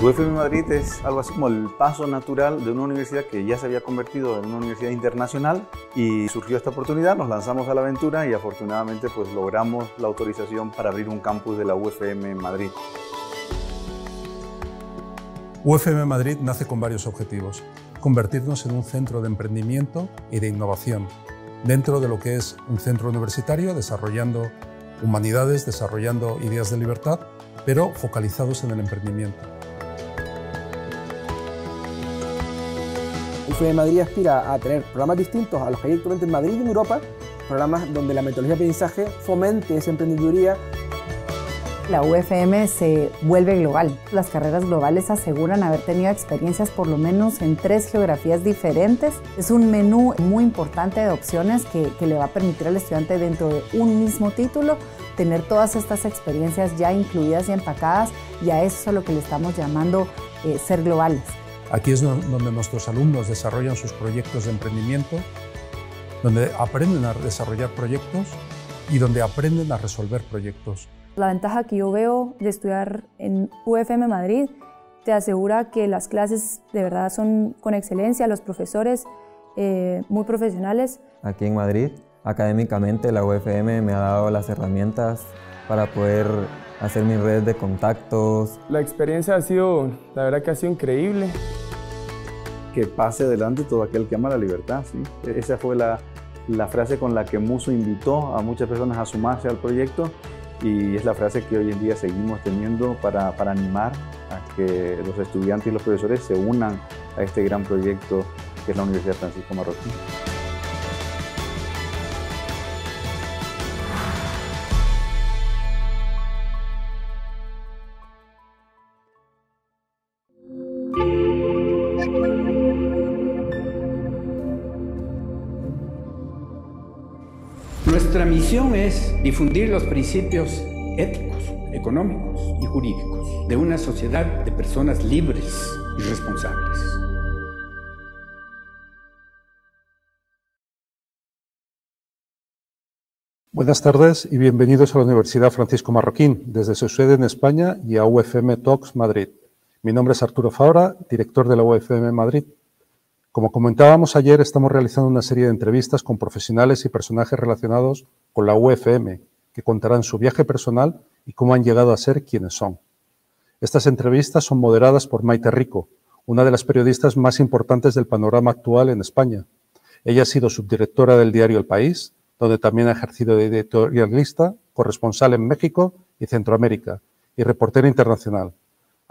UFM Madrid es algo así como el paso natural de una universidad que ya se había convertido en una universidad internacional, y surgió esta oportunidad, nos lanzamos a la aventura y afortunadamente pues logramos la autorización para abrir un campus de la UFM en Madrid. UFM Madrid nace con varios objetivos: convertirnos en un centro de emprendimiento y de innovación dentro de lo que es un centro universitario, desarrollando humanidades, desarrollando ideas de libertad, pero focalizados en el emprendimiento. UFM Madrid aspira a tener programas distintos a los que hay actualmente en Madrid y en Europa, programas donde la metodología de aprendizaje fomente esa emprendeduría. La UFM se vuelve global. Las carreras globales aseguran haber tenido experiencias por lo menos en 3 geografías diferentes. Es un menú muy importante de opciones que le va a permitir al estudiante, dentro de un mismo título, tener todas estas experiencias ya incluidas y empacadas, y a eso es a lo que le estamos llamando ser globales. Aquí es donde nuestros alumnos desarrollan sus proyectos de emprendimiento, donde aprenden a desarrollar proyectos y donde aprenden a resolver proyectos. La ventaja que yo veo de estudiar en UFM Madrid te asegura que las clases de verdad son con excelencia, los profesores muy profesionales. Aquí en Madrid, académicamente, la UFM me ha dado las herramientas para poder hacer mi red de contactos. La experiencia la verdad que ha sido increíble. Que pase adelante todo aquel que ama la libertad, ¿sí? Esa fue la frase con la que Muso invitó a muchas personas a sumarse al proyecto, y es la frase que hoy en día seguimos teniendo para animar a que los estudiantes y los profesores se unan a este gran proyecto que es la Universidad Francisco Marroquín. Nuestra misión es difundir los principios éticos, económicos y jurídicos de una sociedad de personas libres y responsables. Buenas tardes y bienvenidos a la Universidad Francisco Marroquín, desde su sede en España y a UFM Talks Madrid. Mi nombre es Arturo Fabra, director de la UFM Madrid. Como comentábamos ayer, estamos realizando una serie de entrevistas con profesionales y personajes relacionados con la UFM, que contarán su viaje personal y cómo han llegado a ser quienes son. Estas entrevistas son moderadas por Maite Rico, una de las periodistas más importantes del panorama actual en España. Ella ha sido subdirectora del diario El País, donde también ha ejercido de editorialista, corresponsal en México y Centroamérica, y reportera internacional.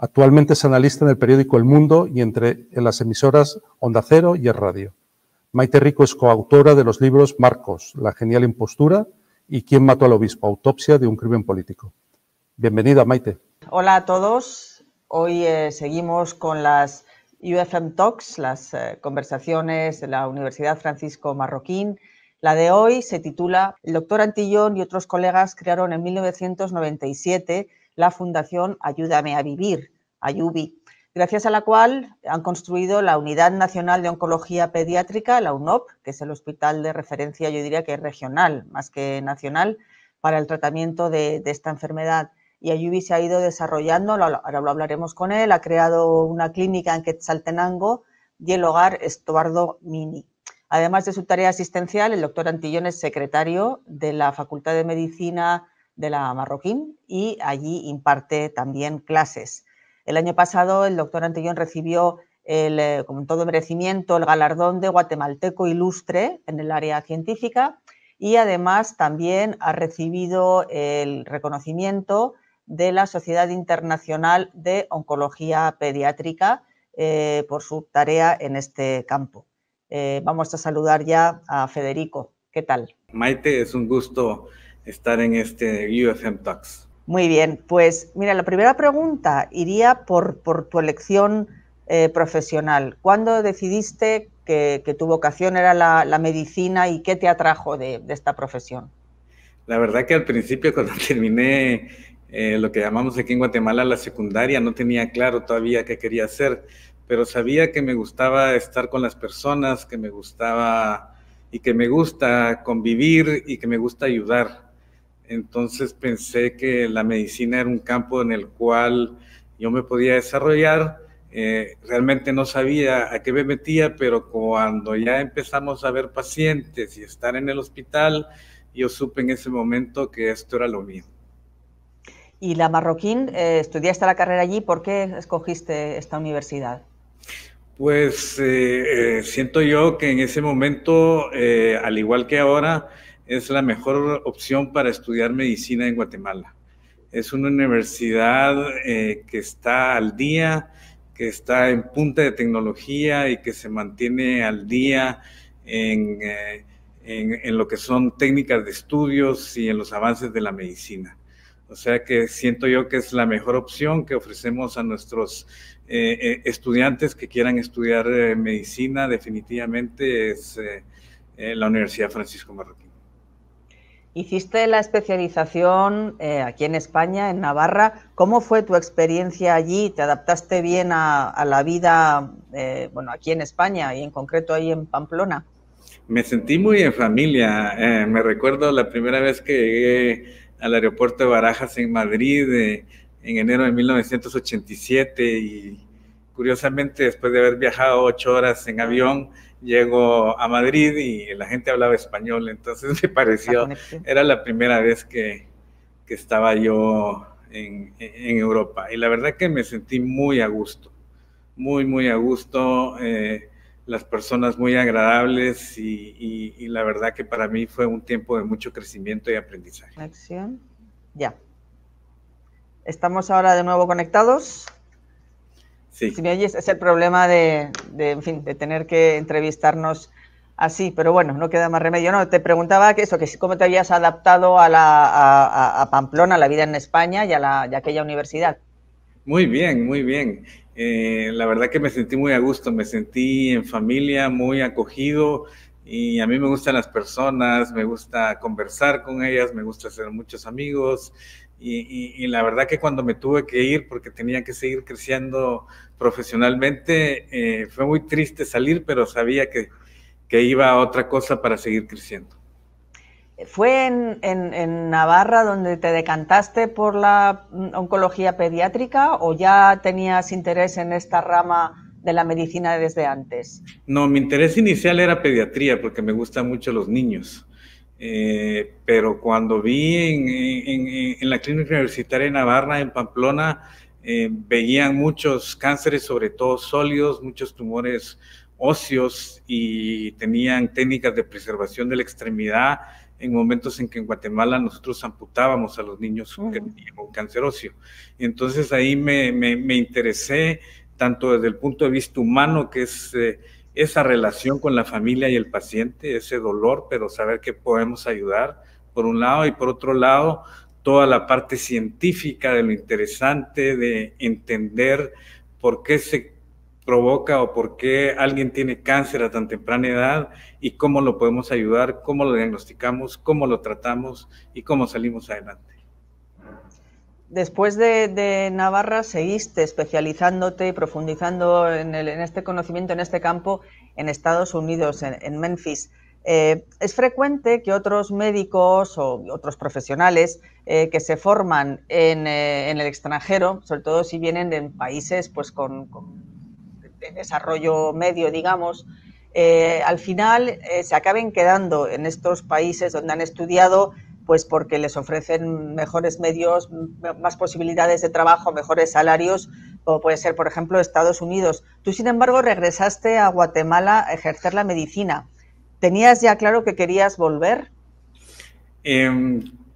Actualmente es analista en el periódico El Mundo y en las emisoras Onda Cero y Es Radio. Maite Rico es coautora de los libros Marcos, La genial impostura y ¿Quién mató al obispo? Autopsia de un crimen político. Bienvenida, Maite. Hola a todos. Hoy seguimos con las UFM Talks, las conversaciones de la Universidad Francisco Marroquín. La de hoy se titula El doctor Antillón y otros colegas crearon en 1997 la Fundación Ayúdame a Vivir, Ayubi, gracias a la cual han construido la Unidad Nacional de Oncología Pediátrica, la UNOP, que es el hospital de referencia, yo diría que regional, más que nacional, para el tratamiento de esta enfermedad. Y Ayubi se ha ido desarrollando, ahora lo hablaremos con él, ha creado una clínica en Quetzaltenango y el hogar Estuardo Mini. Además de su tarea asistencial, el doctor Antillón es secretario de la Facultad de Medicina de la Marroquín y allí imparte también clases. El año pasado el doctor Antillón recibió, con todo merecimiento, el galardón de guatemalteco ilustre en el área científica, y además también ha recibido el reconocimiento de la Sociedad Internacional de Oncología Pediátrica por su tarea en este campo. Vamos a saludar ya a Federico. ¿Qué tal? Maite, es un gusto estar en este UFM Talks. Muy bien, pues mira, la primera pregunta iría por tu elección profesional. ¿Cuándo decidiste que tu vocación era la medicina y qué te atrajo de esta profesión? La verdad que al principio, cuando terminé lo que llamamos aquí en Guatemala la secundaria, no tenía claro todavía qué quería hacer, pero sabía que me gustaba estar con las personas, que me gustaba y que me gusta convivir y que me gusta ayudar. Entonces pensé que la medicina era un campo en el cual yo me podía desarrollar. Realmente no sabía a qué me metía, pero cuando ya empezamos a ver pacientes y estar en el hospital, yo supe en ese momento que esto era lo mío. Y la Marroquín, estudiaste la carrera allí, ¿por qué escogiste esta universidad? Pues siento yo que en ese momento, al igual que ahora, es la mejor opción para estudiar medicina en Guatemala. Es una universidad que está al día, que está en punta de tecnología y que se mantiene al día en lo que son técnicas de estudios y en los avances de la medicina. O sea que siento yo que es la mejor opción que ofrecemos a nuestros estudiantes que quieran estudiar medicina. Definitivamente es la Universidad Francisco Marroquín. Hiciste la especialización aquí en España, en Navarra. ¿Cómo fue tu experiencia allí? ¿Te adaptaste bien a la vida bueno, aquí en España y en concreto ahí en Pamplona? Me sentí muy en familia. Me recuerdo la primera vez que llegué al aeropuerto de Barajas en Madrid en enero de 1987 y curiosamente después de haber viajado 8 horas en avión, llego a Madrid y la gente hablaba español, entonces me pareció, era la primera vez que estaba yo en Europa y la verdad que me sentí muy a gusto, muy a gusto, las personas muy agradables y la verdad que para mí fue un tiempo de mucho crecimiento y aprendizaje. Acción, ya. ¿Estamos ahora de nuevo conectados? Sí. Si me oyes, es el problema en fin, de tener que entrevistarnos así, pero bueno, no queda más remedio. No, te preguntaba que cómo te habías adaptado a Pamplona, a la vida en España y a aquella universidad. Muy bien, muy bien. La verdad que me sentí muy a gusto, me sentí en familia, muy acogido y a mí me gustan las personas, me gusta conversar con ellas, me gusta hacer muchos amigos y la verdad que cuando me tuve que ir porque tenía que seguir creciendo profesionalmente, fue muy triste salir, pero sabía que iba a otra cosa para seguir creciendo. ¿Fue en Navarra donde te decantaste por la oncología pediátrica o ya tenías interés en esta rama de la medicina desde antes? No, mi interés inicial era pediatría porque me gustan mucho los niños. Pero cuando vi en la clínica universitaria de Navarra, en Pamplona, veían muchos cánceres, sobre todo sólidos, muchos tumores óseos y tenían técnicas de preservación de la extremidad en momentos en que en Guatemala nosotros amputábamos a los niños que tenían un cáncer óseo. Entonces ahí me interesé tanto desde el punto de vista humano, que es esa relación con la familia y el paciente, ese dolor, pero saber que podemos ayudar, por un lado, y por otro lado, toda la parte científica de lo interesante de entender por qué se provoca o por qué alguien tiene cáncer a tan temprana edad y cómo lo podemos ayudar, cómo lo diagnosticamos, cómo lo tratamos y cómo salimos adelante. Después de Navarra, seguiste especializándote, profundizando en este conocimiento, en este campo, en Estados Unidos, en Memphis. Es frecuente que otros médicos o otros profesionales que se forman en el extranjero, sobre todo si vienen de países pues, de desarrollo medio, digamos, al final se acaben quedando en estos países donde han estudiado, pues porque les ofrecen mejores medios, más posibilidades de trabajo, mejores salarios, como puede ser, por ejemplo, Estados Unidos. Tú, sin embargo, regresaste a Guatemala a ejercer la medicina. ¿Tenías ya claro que querías volver?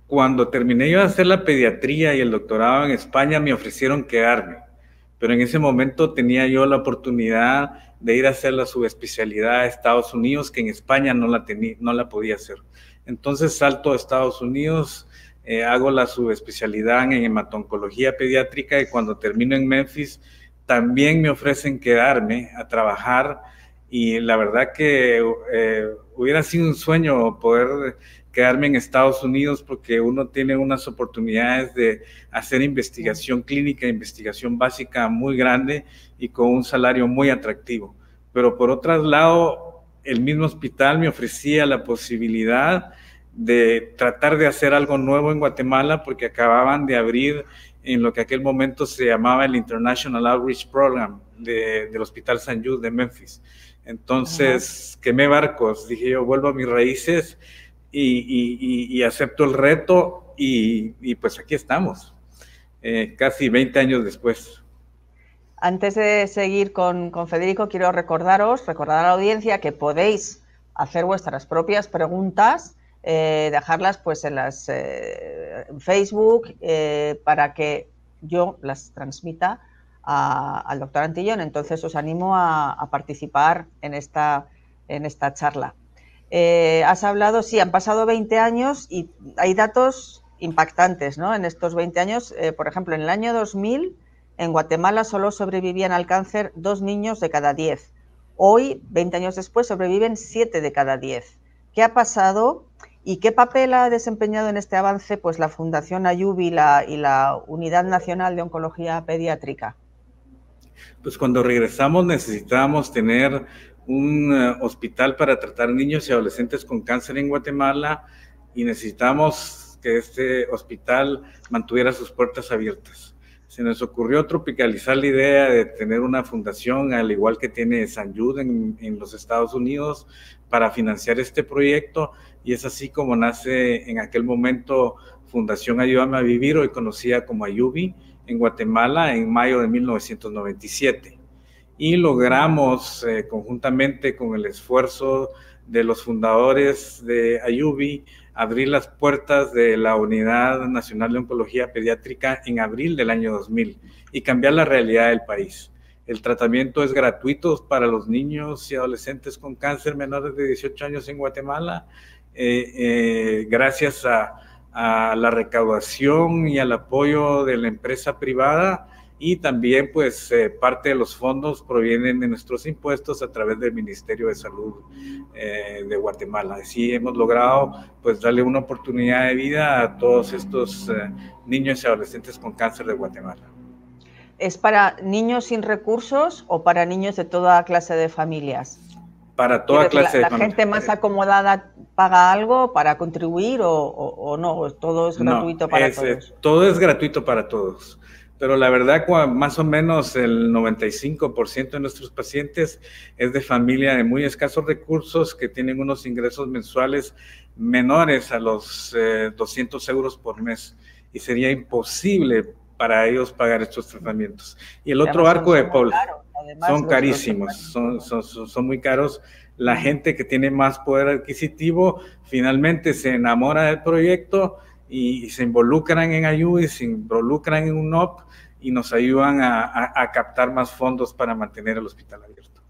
Cuando terminé yo de hacer la pediatría y el doctorado en España, me ofrecieron quedarme, pero en ese momento tenía yo la oportunidad de ir a hacer la subespecialidad a Estados Unidos, que en España no la podía hacer. Entonces salto a Estados Unidos, hago la subespecialidad en hemato-oncología pediátrica y cuando termino en Memphis también me ofrecen quedarme a trabajar y la verdad que hubiera sido un sueño poder quedarme en Estados Unidos porque uno tiene unas oportunidades de hacer investigación clínica, investigación básica muy grande y con un salario muy atractivo. Pero por otro lado, el mismo hospital me ofrecía la posibilidad de tratar de hacer algo nuevo en Guatemala porque acababan de abrir en lo que aquel momento se llamaba el International Outreach Program del Hospital St. Jude de Memphis. Entonces, quemé barcos, dije yo, vuelvo a mis raíces y acepto el reto y pues aquí estamos, casi 20 años después. Antes de seguir con Federico, quiero recordar a la audiencia que podéis hacer vuestras propias preguntas, dejarlas pues en Facebook para que yo las transmita al doctor Antillón. Entonces os animo a participar en esta charla. Has hablado, sí, han pasado 20 años y hay datos impactantes, ¿no? En estos 20 años, por ejemplo, en el año 2000, en Guatemala solo sobrevivían al cáncer 2 niños de cada 10. Hoy, 20 años después, sobreviven 7 de cada 10. ¿Qué ha pasado y qué papel ha desempeñado en este avance pues, la Fundación Ayubi y la Unidad Nacional de Oncología Pediátrica? Pues cuando regresamos necesitábamos tener un hospital para tratar niños y adolescentes con cáncer en Guatemala y necesitamos que este hospital mantuviera sus puertas abiertas. Se nos ocurrió tropicalizar la idea de tener una fundación, al igual que tiene St. Jude en los Estados Unidos, para financiar este proyecto, y es así como nace en aquel momento Fundación Ayúdame a Vivir, hoy conocida como Ayubi, en Guatemala en mayo de 1997. Y logramos, conjuntamente con el esfuerzo de los fundadores de Ayubi, abrir las puertas de la Unidad Nacional de Oncología Pediátrica en abril del año 2000 y cambiar la realidad del país. El tratamiento es gratuito para los niños y adolescentes con cáncer menores de 18 años en Guatemala, gracias a la recaudación y al apoyo de la empresa privada, y también pues parte de los fondos provienen de nuestros impuestos a través del Ministerio de Salud de Guatemala. Así hemos logrado pues darle una oportunidad de vida a todos estos niños y adolescentes con cáncer de Guatemala. ¿Es para niños sin recursos o para niños de toda clase de familias? Para toda clase de familias. ¿La gente más acomodada paga algo para contribuir o no? ¿Todo es gratuito para todos? Todo es gratuito para todos. Pero la verdad, más o menos el 95% de nuestros pacientes es de familia de muy escasos recursos que tienen unos ingresos mensuales menores a los 200 euros por mes. Y sería imposible para ellos pagar estos tratamientos. Y el otro arco de Paul, son carísimos, son muy caros. La gente que tiene más poder adquisitivo finalmente se enamora del proyecto y se involucran en Ayubi, se involucran en UNOP y nos ayudan a captar más fondos para mantener el hospital abierto.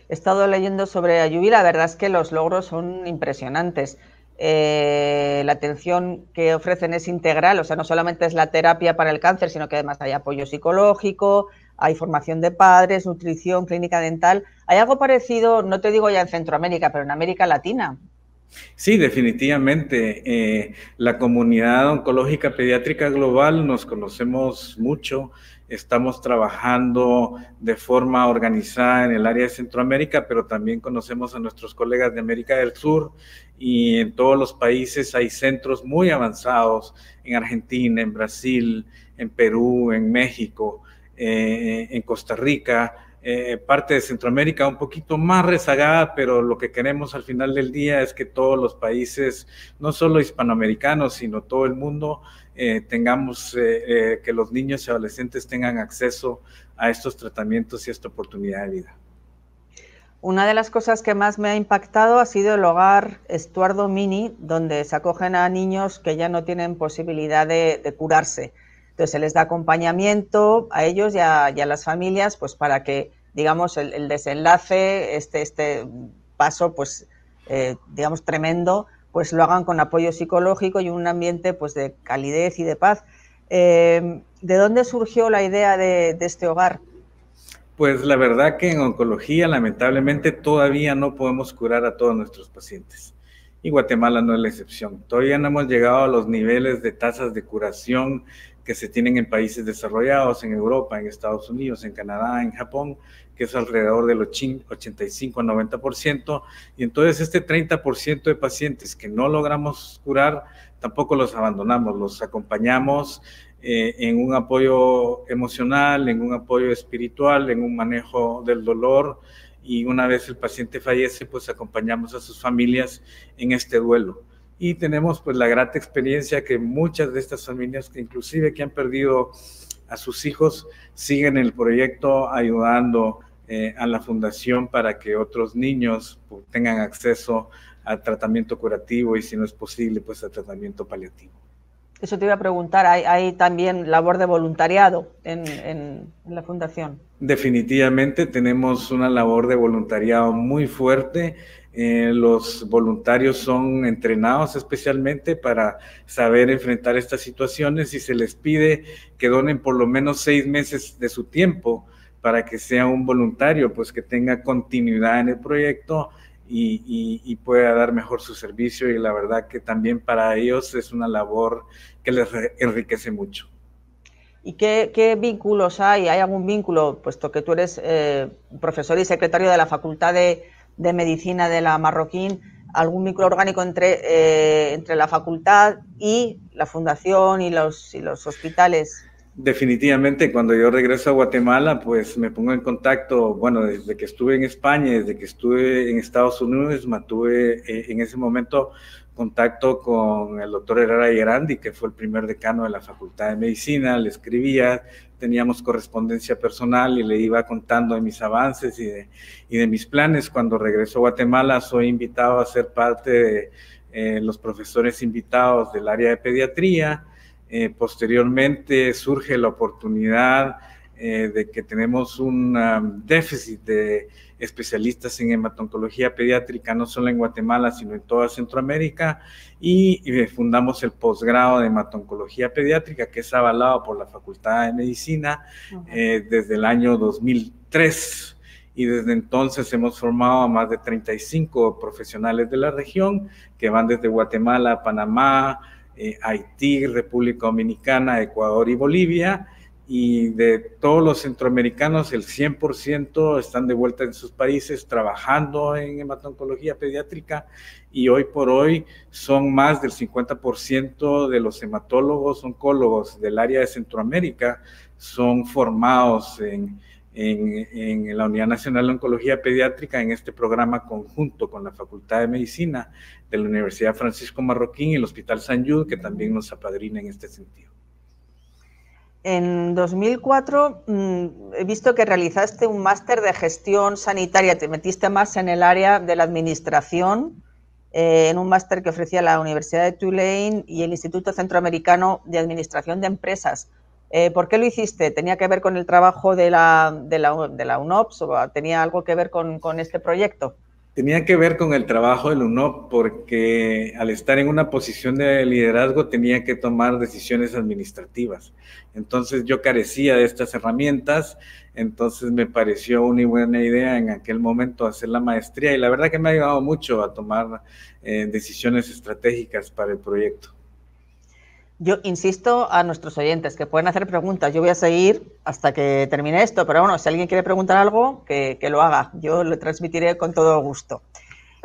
He estado leyendo sobre Ayubi, la verdad es que los logros son impresionantes. La atención que ofrecen es integral, o sea, no solamente es la terapia para el cáncer, sino que además hay apoyo psicológico, hay formación de padres, nutrición, clínica dental. ¿Hay algo parecido, no te digo ya en Centroamérica, pero en América Latina? Sí, definitivamente. La comunidad oncológica pediátrica global nos conocemos mucho, estamos trabajando de forma organizada en el área de Centroamérica, pero también conocemos a nuestros colegas de América del Sur, y en todos los países hay centros muy avanzados, en Argentina, en Brasil, en Perú, en México, en Costa Rica. Parte de Centroamérica un poquito más rezagada, pero lo que queremos al final del día es que todos los países, no solo hispanoamericanos, sino todo el mundo, tengamos que los niños y adolescentes tengan acceso a estos tratamientos y a esta oportunidad de vida. Una de las cosas que más me ha impactado ha sido el hogar Estuardo Mini, donde se acogen a niños que ya no tienen posibilidad de curarse. Entonces se les da acompañamiento a ellos y a las familias, pues para que, digamos, el desenlace, este paso, pues, digamos, tremendo, pues lo hagan con apoyo psicológico y un ambiente, pues, de calidez y de paz. ¿De dónde surgió la idea de este hogar? Pues la verdad que en oncología, lamentablemente, todavía no podemos curar a todos nuestros pacientes. Y Guatemala no es la excepción. Todavía no hemos llegado a los niveles de tasas de curación que se tienen en países desarrollados, en Europa, en Estados Unidos, en Canadá, en Japón, que es alrededor del 85 a 90%, y entonces este 30% de pacientes que no logramos curar, tampoco los abandonamos, los acompañamos en un apoyo emocional, en un apoyo espiritual, en un manejo del dolor, y una vez el paciente fallece, pues acompañamos a sus familias en este duelo. Y tenemos pues la grata experiencia que muchas de estas familias, que inclusive que han perdido a sus hijos, siguen el proyecto ayudando a la fundación para que otros niños pues, tengan acceso al tratamiento curativo y, si no es posible, pues al tratamiento paliativo. Eso te iba a preguntar, ¿hay también labor de voluntariado en la fundación? Definitivamente tenemos una labor de voluntariado muy fuerte. Los voluntarios son entrenados especialmente para saber enfrentar estas situaciones, y se les pide que donen por lo menos 6 meses de su tiempo para que sea un voluntario, pues que tenga continuidad en el proyecto y pueda dar mejor su servicio, y la verdad que también para ellos es una labor que les enriquece mucho. ¿Y qué vínculos hay? ¿Hay algún vínculo, puesto que tú eres profesor y secretario de la Facultad de Medicina de la Marroquín, algún vínculo orgánico entre la facultad y la fundación y los hospitales? Definitivamente, cuando yo regreso a Guatemala, pues me pongo en contacto, bueno, desde que estuve en España, desde que estuve en Estados Unidos, mantuve en ese momento contacto con el doctor Herrera Gerandi, que fue el primer decano de la Facultad de Medicina. Le escribía, teníamos correspondencia personal y le iba contando de mis avances y de mis planes. Cuando regreso a Guatemala, soy invitado a ser parte de los profesores invitados del área de pediatría. Posteriormente surge la oportunidad de que tenemos un déficit de especialistas en hematoncología pediátrica, no solo en Guatemala, sino en toda Centroamérica, y fundamos el posgrado de hematoncología pediátrica, que es avalado por la Facultad de Medicina desde el año 2003. Y desde entonces hemos formado a más de 35 profesionales de la región, que van desde Guatemala a Panamá, Haití, República Dominicana, Ecuador y Bolivia, y de todos los centroamericanos el 100% están de vuelta en sus países trabajando en hematoncología pediátrica, y hoy por hoy son más del 50% de los hematólogos oncólogos del área de Centroamérica son formados en la Unidad Nacional de Oncología Pediátrica, en este programa conjunto con la Facultad de Medicina de la Universidad Francisco Marroquín y el Hospital San Jude, que también nos apadrina en este sentido. En 2004 he visto que realizaste un máster de gestión sanitaria, te metiste más en el área de la administración, en un máster que ofrecía la Universidad de Tulane y el Instituto Centroamericano de Administración de Empresas. ¿Por qué lo hiciste? ¿Tenía que ver con el trabajo de la UNOPS o tenía algo que ver con este proyecto? Tenía que ver con el trabajo del UNOPS, porque al estar en una posición de liderazgo tenía que tomar decisiones administrativas. Entonces yo carecía de estas herramientas, entonces me pareció una buena idea en aquel momento hacer la maestría, y la verdad que me ha ayudado mucho a tomar decisiones estratégicas para el proyecto. Yo insisto a nuestros oyentes que pueden hacer preguntas. Yo voy a seguir hasta que termine esto, pero bueno, si alguien quiere preguntar algo, que lo haga. Yo lo transmitiré con todo gusto.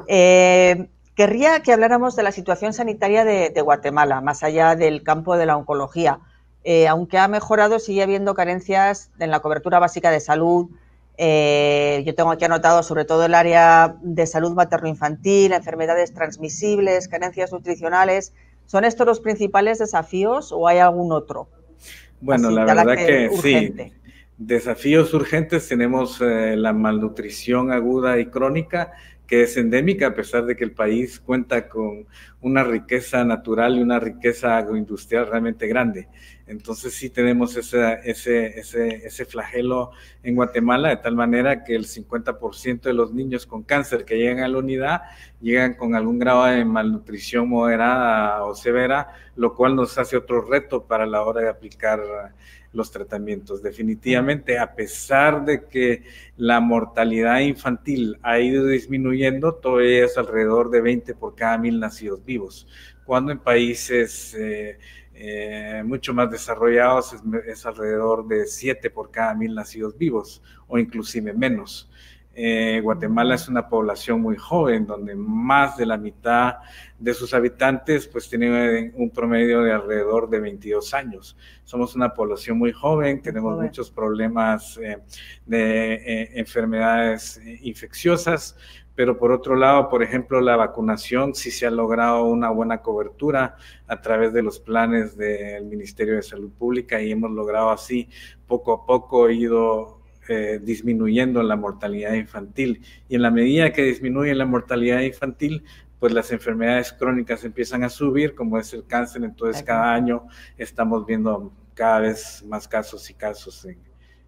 Querría que habláramos de la situación sanitaria de Guatemala, más allá del campo de la oncología. Aunque ha mejorado, sigue habiendo carencias en la cobertura básica de salud. Yo tengo aquí anotado sobre todo el área de salud materno-infantil, enfermedades transmisibles, carencias nutricionales. ¿Son estos los principales desafíos o hay algún otro? Bueno, la verdad que sí. Desafíos urgentes tenemos la malnutrición aguda y crónica, que es endémica, a pesar de que el país cuenta con una riqueza natural y una riqueza agroindustrial realmente grande. Entonces sí tenemos ese flagelo en Guatemala, de tal manera que el 50% de los niños con cáncer que llegan a la unidad llegan con algún grado de malnutrición moderada o severa, lo cual nos hace otro reto para la hora de aplicar los tratamientos. Definitivamente, a pesar de que la mortalidad infantil ha ido disminuyendo, todavía es alrededor de 20 por cada 1000 nacidos vivos, cuando en países mucho más desarrollados es alrededor de 7 por cada 1000 nacidos vivos, o inclusive menos. Guatemala es una población muy joven, donde más de la mitad de sus habitantes pues tienen un promedio de alrededor de 22 años. Somos una población muy joven, tenemos muchos problemas de enfermedades infecciosas, pero por otro lado, por ejemplo, la vacunación sí se ha logrado una buena cobertura a través de los planes del Ministerio de Salud Pública y hemos logrado así poco a poco ido disminuyendo la mortalidad infantil, y en la medida que disminuye la mortalidad infantil, pues las enfermedades crónicas empiezan a subir, como es el cáncer. Entonces cada año estamos viendo cada vez más casos y casos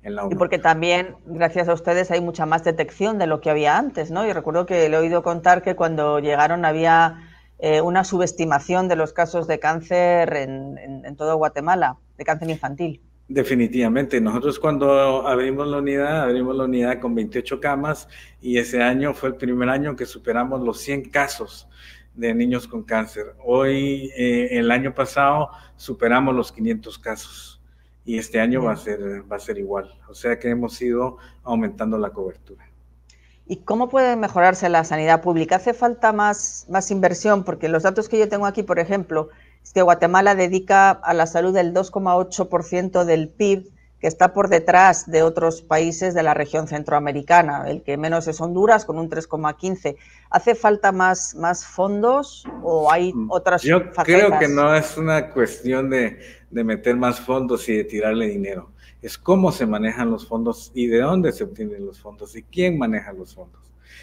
en la UNO. Y porque también, gracias a ustedes, hay mucha más detección de lo que había antes, ¿no? Y recuerdo que le he oído contar que cuando llegaron había una subestimación de los casos de cáncer en todo Guatemala, de cáncer infantil. Definitivamente. Nosotros cuando abrimos la unidad con 28 camas, y ese año fue el primer año que superamos los 100 casos de niños con cáncer. Hoy, el año pasado, superamos los 500 casos y este año va a ser igual. O sea que hemos ido aumentando la cobertura. ¿Y cómo puede mejorarse la sanidad pública? ¿Hace falta más inversión? Porque los datos que yo tengo aquí, por ejemplo, es que Guatemala dedica a la salud el 2,8% del PIB, que está por detrás de otros países de la región centroamericana. El que menos es Honduras, con un 3,15%. ¿Hace falta más fondos o hay otras facetas? Creo que no es una cuestión de meter más fondos y de tirarle dinero. Es cómo se manejan los fondos y de dónde se obtienen los fondos y quién maneja los fondos.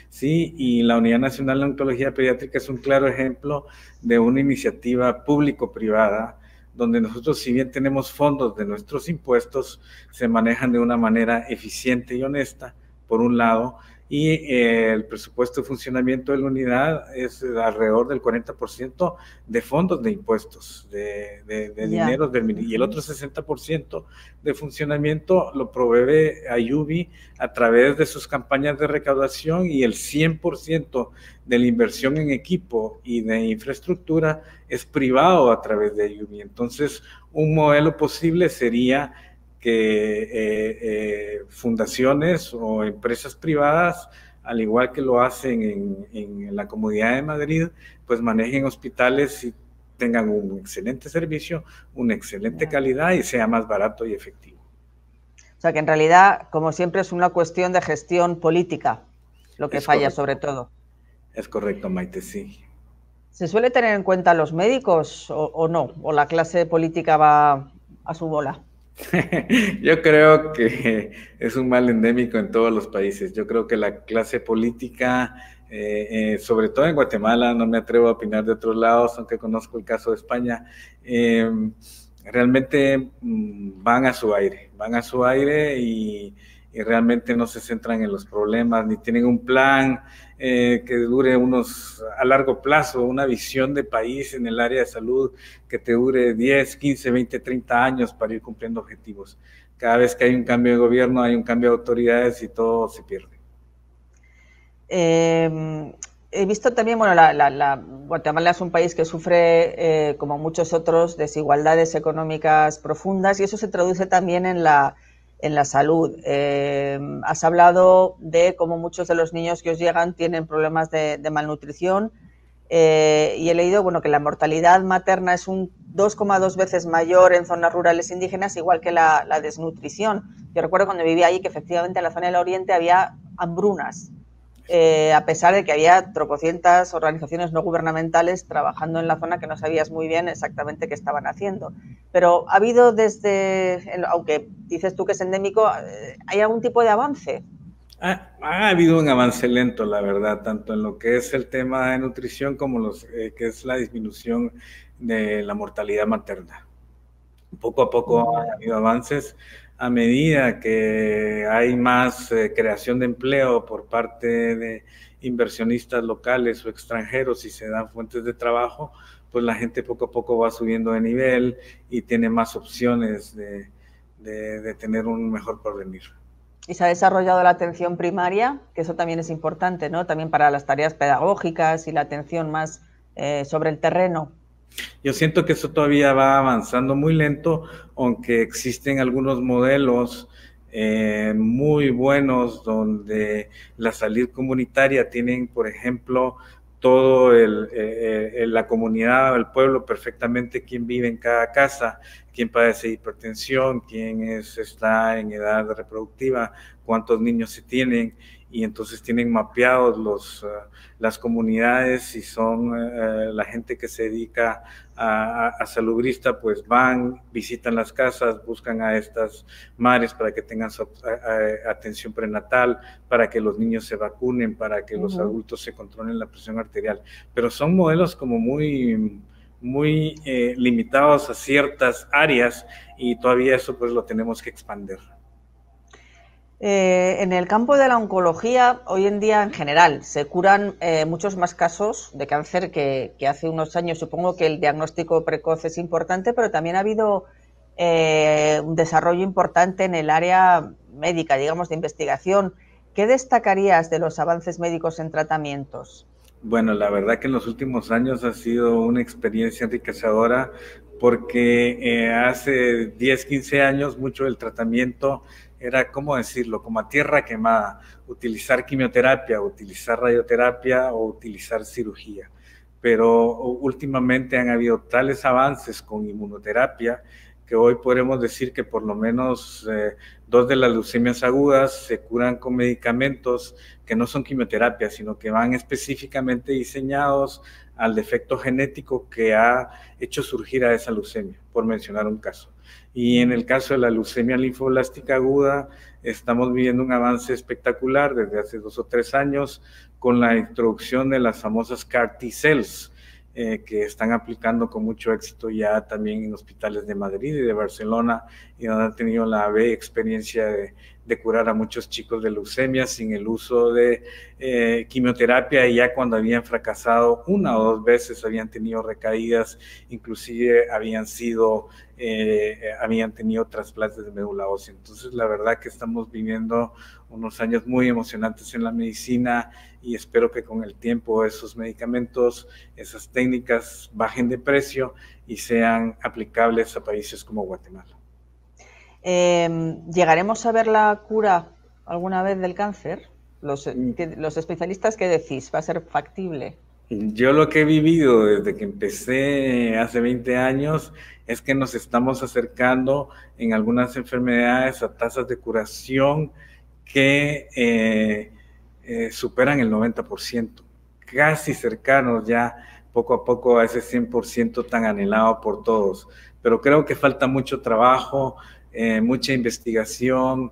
Sí, y la Unidad Nacional de Oncología Pediátrica es un claro ejemplo de una iniciativa público-privada donde nosotros, si bien tenemos fondos de nuestros impuestos, se manejan de una manera eficiente y honesta, por un lado, y el presupuesto de funcionamiento de la unidad es alrededor del 40% de fondos de impuestos, de dinero, y el otro 60% de funcionamiento lo provee Ayubi a través de sus campañas de recaudación, y el 100% de la inversión en equipo y de infraestructura es privado a través de Ayubi. Entonces, un modelo posible sería que fundaciones o empresas privadas, al igual que lo hacen en la Comunidad de Madrid, pues manejen hospitales y tengan un excelente servicio, una excelente calidad y sea más barato y efectivo. O sea que en realidad, como siempre, es una cuestión de gestión política, lo que falla sobre todo. Es correcto, Maite, sí. ¿Se suele tener en cuenta los médicos o no? ¿O la clase política va a su bola? Yo creo que es un mal endémico en todos los países. Yo creo que la clase política, sobre todo en Guatemala, no me atrevo a opinar de otros lados, aunque conozco el caso de España, realmente van a su aire y realmente no se centran en los problemas, ni tienen un plan que dure a largo plazo, una visión de país en el área de salud que te dure 10, 15, 20, 30 años para ir cumpliendo objetivos. Cada vez que hay un cambio de gobierno, hay un cambio de autoridades y todo se pierde. He visto también, bueno, Guatemala es un país que sufre, como muchos otros, desigualdades económicas profundas, y eso se traduce también en la salud. Has hablado de cómo muchos de los niños que os llegan tienen problemas de malnutrición, y he leído, bueno, que la mortalidad materna es un 2,2 veces mayor en zonas rurales indígenas, igual que la desnutrición. Yo recuerdo cuando vivía ahí que efectivamente en la zona del oriente había hambrunas, a pesar de que había tropocientas organizaciones no gubernamentales trabajando en la zona que no sabías muy bien exactamente qué estaban haciendo. Pero ha habido aunque dices tú que es endémico, ¿hay algún tipo de avance? Ha habido un avance lento, la verdad, tanto en lo que es el tema de nutrición como que es la disminución de la mortalidad materna. Poco a poco ha habido avances. A medida que hay más creación de empleo por parte de inversionistas locales o extranjeros y se dan fuentes de trabajo, pues la gente poco a poco va subiendo de nivel y tiene más opciones de tener un mejor porvenir. ¿Y se ha desarrollado la atención primaria? Que eso también es importante, ¿no? También para las tareas pedagógicas y la atención más sobre el terreno. Yo siento que eso todavía va avanzando muy lento, aunque existen algunos modelos muy buenos, donde la salud comunitaria tienen, por ejemplo, todo la comunidad, el pueblo perfectamente, quién vive en cada casa, quién padece hipertensión, quién está en edad reproductiva, cuántos niños se tienen, y entonces tienen mapeados las comunidades, y son la gente que se dedica a salubrista, pues van, visitan las casas, buscan a estas madres para que tengan su atención prenatal, para que los niños se vacunen, para que los adultos se controlen la presión arterial. Pero son modelos como muy limitados a ciertas áreas, y todavía eso pues lo tenemos que expandir. En el campo de la oncología, hoy en día en general, se curan muchos más casos de cáncer que hace unos años. Supongo que el diagnóstico precoz es importante, pero también ha habido un desarrollo importante en el área médica, digamos, de investigación. ¿Qué destacarías de los avances médicos en tratamientos? Bueno, la verdad que en los últimos años ha sido una experiencia enriquecedora, porque hace 10, 15 años mucho del tratamiento era, ¿cómo decirlo?, como a tierra quemada, utilizar quimioterapia, utilizar radioterapia o utilizar cirugía. Pero últimamente han habido tales avances con inmunoterapia que hoy podemos decir que por lo menos 2 de las leucemias agudas se curan con medicamentos que no son quimioterapia, sino que van específicamente diseñados al defecto genético que ha hecho surgir a esa leucemia, por mencionar un caso. Y en el caso de la leucemia linfoblástica aguda, estamos viviendo un avance espectacular desde hace 2 o 3 años con la introducción de las famosas CAR T-cells, que están aplicando con mucho éxito ya también en hospitales de Madrid y de Barcelona, y donde han tenido la experiencia de curar a muchos chicos de leucemia sin el uso de quimioterapia, y ya cuando habían fracasado 1 o 2 veces habían tenido recaídas, inclusive habían tenido trasplantes de médula ósea. Entonces la verdad que estamos viviendo unos años muy emocionantes en la medicina, y espero que con el tiempo esos medicamentos, esas técnicas bajen de precio y sean aplicables a países como Guatemala. ¿Llegaremos a ver la cura alguna vez del cáncer? Los especialistas, ¿qué decís? ¿Va a ser factible? Yo lo que he vivido desde que empecé hace 20 años es que nos estamos acercando en algunas enfermedades a tasas de curación que superan el 90%, casi cercanos ya poco a poco a ese 100% tan anhelado por todos. Pero creo que falta mucho trabajo, mucha investigación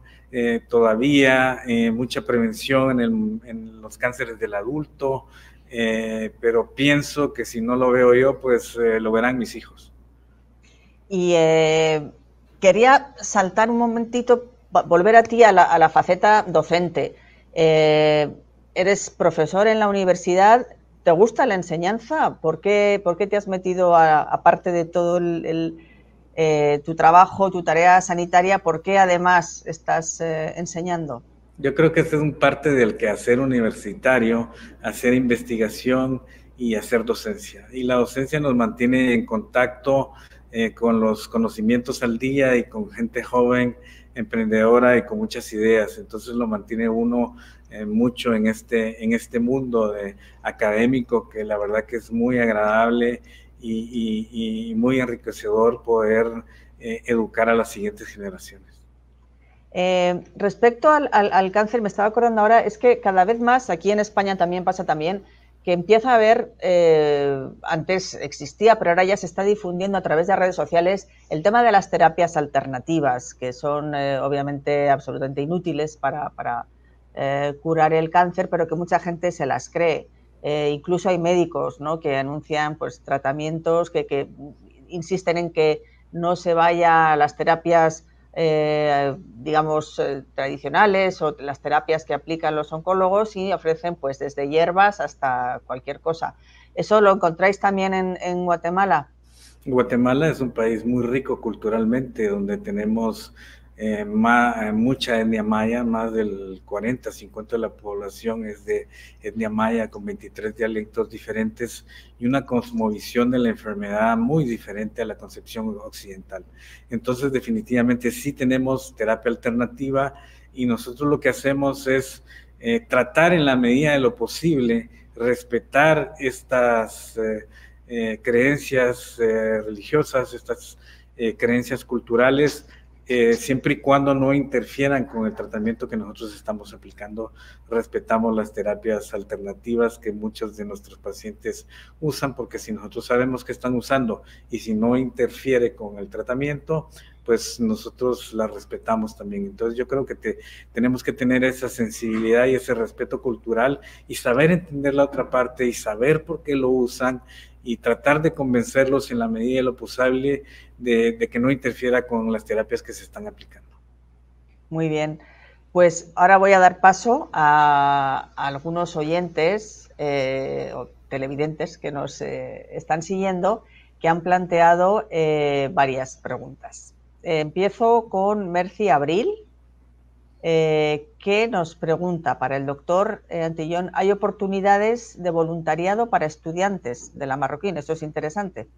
todavía, mucha prevención en los cánceres del adulto, pero pienso que si no lo veo yo, pues lo verán mis hijos. Y quería saltar un momentito, volver a ti a la faceta docente. Eres profesor en la universidad, ¿te gusta la enseñanza? ¿Por qué te has metido, aparte de todo tu trabajo, tu tarea sanitaria, por qué además estás enseñando? Yo creo que es un parte del quehacer universitario, hacer investigación y hacer docencia. Y la docencia nos mantiene en contacto con los conocimientos al día y con gente joven, emprendedora y con muchas ideas. Entonces lo mantiene uno mucho en este mundo académico, que la verdad que es muy agradable y muy enriquecedor poder educar a las siguientes generaciones. Respecto al cáncer, me estaba acordando ahora, es que cada vez más, aquí en España también pasa que empieza a haber, antes existía, pero ahora ya se está difundiendo a través de redes sociales el tema de las terapias alternativas, que son obviamente absolutamente inútiles para curar el cáncer, pero que mucha gente se las cree. Incluso hay médicos, ¿no?, que anuncian pues tratamientos que insisten en que no se vaya a las terapias digamos tradicionales o las terapias que aplican los oncólogos, y ofrecen pues desde hierbas hasta cualquier cosa. ¿Eso lo encontráis también en Guatemala? Guatemala es un país muy rico culturalmente, donde tenemos mucha etnia maya, más del 40-50% de la población es de etnia maya, con 23 dialectos diferentes y una cosmovisión de la enfermedad muy diferente a la concepción occidental. Entonces, definitivamente sí tenemos terapia alternativa y nosotros lo que hacemos es tratar en la medida de lo posible, respetar estas creencias religiosas, estas creencias culturales, siempre y cuando no interfieran con el tratamiento que nosotros estamos aplicando. Respetamos las terapias alternativas que muchos de nuestros pacientes usan, porque si nosotros sabemos que están usando y si no interfiere con el tratamiento, pues nosotros las respetamos también. Entonces yo creo que tenemos que tener esa sensibilidad y ese respeto cultural y saber entender la otra parte y saber por qué lo usan y tratar de convencerlos en la medida de lo posible de que no interfiera con las terapias que se están aplicando. Muy bien, pues ahora voy a dar paso a algunos oyentes o televidentes que nos están siguiendo, que han planteado varias preguntas. Empiezo con Mercy Abril, que nos pregunta para el doctor Antillón: ¿hay oportunidades de voluntariado para estudiantes de la Marroquín? Eso es interesante.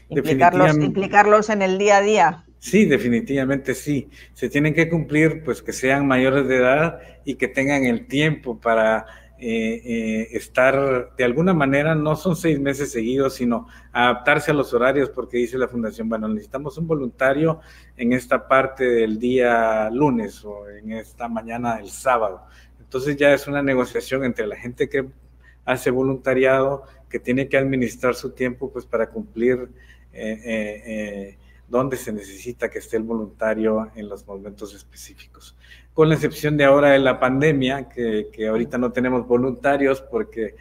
Implicarlos en el día a día. Sí, definitivamente sí. Se tienen que cumplir, pues, que sean mayores de edad y que tengan el tiempo para estar de alguna manera. No son 6 meses seguidos, sino adaptarse a los horarios, porque dice la fundación, bueno, necesitamos un voluntario en esta parte del día lunes o en esta mañana del sábado. Entonces ya es una negociación entre la gente que hace voluntariado, que tiene que administrar su tiempo, pues, para cumplir donde se necesita que esté el voluntario en los momentos específicos. Con la excepción de ahora de la pandemia, que ahorita no tenemos voluntarios porque,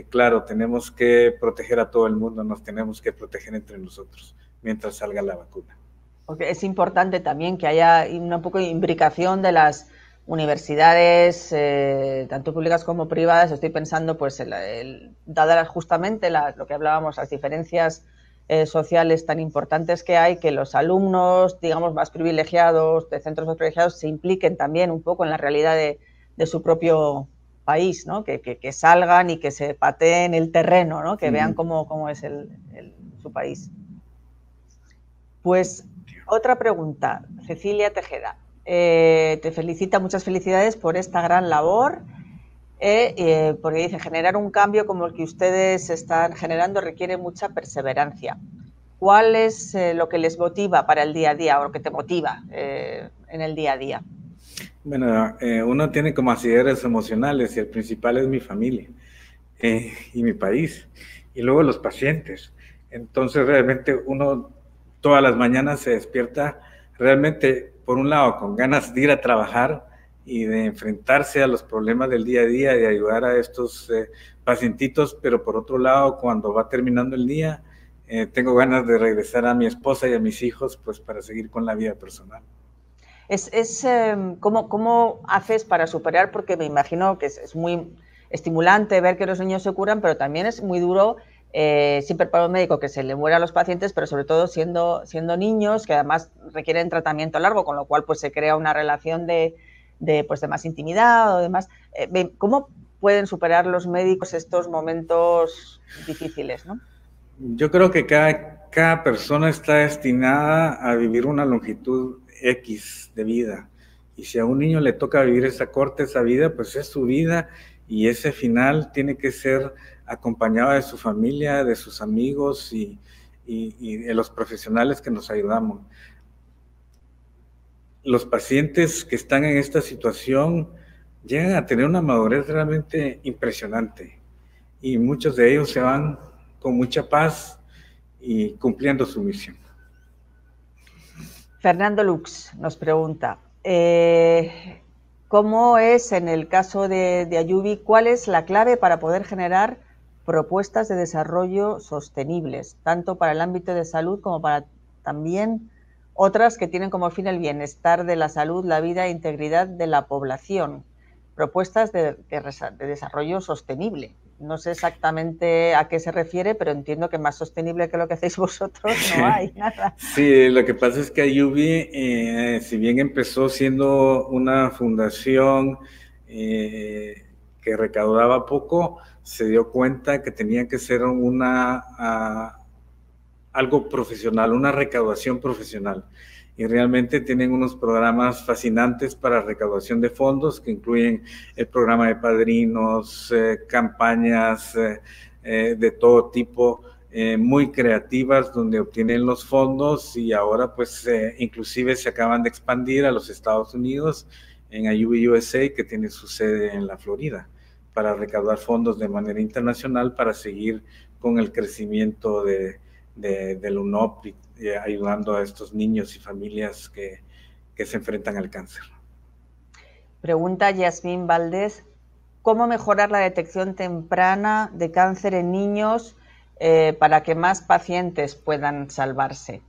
claro, tenemos que proteger a todo el mundo, nos tenemos que proteger entre nosotros mientras salga la vacuna. Porque es importante también que haya un poco de imbricación de las universidades, tanto públicas como privadas. Estoy pensando, pues, dadas justamente lo que hablábamos, las diferencias sociales tan importantes que hay, que los alumnos, digamos, más privilegiados, de centros más privilegiados, se impliquen también un poco en la realidad de su propio país, ¿no? Que salgan y que se pateen el terreno, ¿no? Que vean cómo es su país. Pues otra pregunta, Cecilia Tejeda. Te felicita, muchas felicidades por esta gran labor. Porque dice, generar un cambio como el que ustedes están generando requiere mucha perseverancia. ¿Cuál es lo que les motiva para el día a día o lo que te motiva en el día a día? Bueno, uno tiene como asiderados emocionales y el principal es mi familia y mi país y luego los pacientes. Entonces realmente uno todas las mañanas se despierta realmente, por un lado, con ganas de ir a trabajar y de enfrentarse a los problemas del día a día y de ayudar a estos pacientitos, pero por otro lado, cuando va terminando el día, tengo ganas de regresar a mi esposa y a mis hijos, pues, para seguir con la vida personal. ¿Cómo haces para superar? Porque me imagino que es muy estimulante ver que los niños se curan, pero también es muy duro siempre para un médico que se le muera a los pacientes, pero sobre todo siendo niños que además requieren tratamiento largo, con lo cual pues se crea una relación de más intimidad o demás. ¿Cómo pueden superar los médicos estos momentos difíciles, ¿no? Yo creo que cada persona está destinada a vivir una longitud X de vida. Y si a un niño le toca vivir esa vida, pues es su vida y ese final tiene que ser acompañado de su familia, de sus amigos y de los profesionales que nos ayudamos. Los pacientes que están en esta situación llegan a tener una madurez realmente impresionante y muchos de ellos se van con mucha paz y cumpliendo su misión. Fernando Lux nos pregunta, ¿cómo es en el caso de Ayubi, cuál es la clave para poder generar propuestas de desarrollo sostenibles, tanto para el ámbito de salud como para también otras que tienen como fin el bienestar de la salud, la vida e integridad de la población? Propuestas de desarrollo sostenible. No sé exactamente a qué se refiere, pero entiendo que más sostenible que lo que hacéis vosotros no hay nada. Sí, lo que pasa es que Ayubi, si bien empezó siendo una fundación que recaudaba poco, se dio cuenta que tenía que ser algo profesional, una recaudación profesional. Y realmente tienen unos programas fascinantes para recaudación de fondos que incluyen el programa de padrinos, campañas de todo tipo, muy creativas donde obtienen los fondos y ahora pues inclusive se acaban de expandir a los Estados Unidos en Ayubi USA, que tiene su sede en la Florida, para recaudar fondos de manera internacional para seguir con el crecimiento del UNOP, ayudando a estos niños y familias que se enfrentan al cáncer. Pregunta Yasmín Valdés, ¿cómo mejorar la detección temprana de cáncer en niños para que más pacientes puedan salvarse?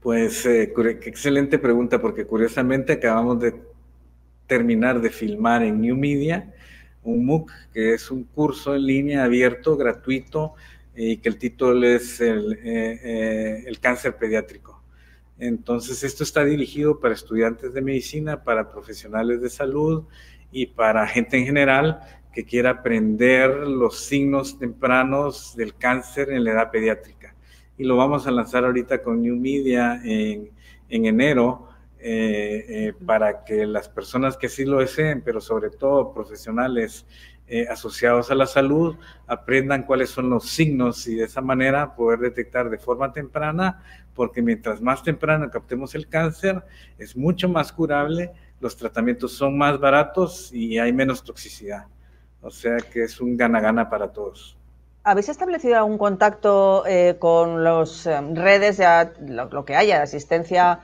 Pues qué excelente pregunta, porque curiosamente acabamos de terminar de filmar en New Media un MOOC, que es un curso en línea abierto, gratuito, y que el título es el cáncer pediátrico. Entonces esto está dirigido para estudiantes de medicina, para profesionales de salud y para gente en general que quiera aprender los signos tempranos del cáncer en la edad pediátrica. Y lo vamos a lanzar ahorita con New Media en enero, para que las personas que sí lo deseen, pero sobre todo profesionales asociados a la salud, aprendan cuáles son los signos y de esa manera poder detectar de forma temprana, porque mientras más temprano captemos el cáncer, es mucho más curable, los tratamientos son más baratos y hay menos toxicidad. O sea que es un gana-gana para todos. ¿Habéis establecido algún contacto con las redes, lo que haya, de asistencia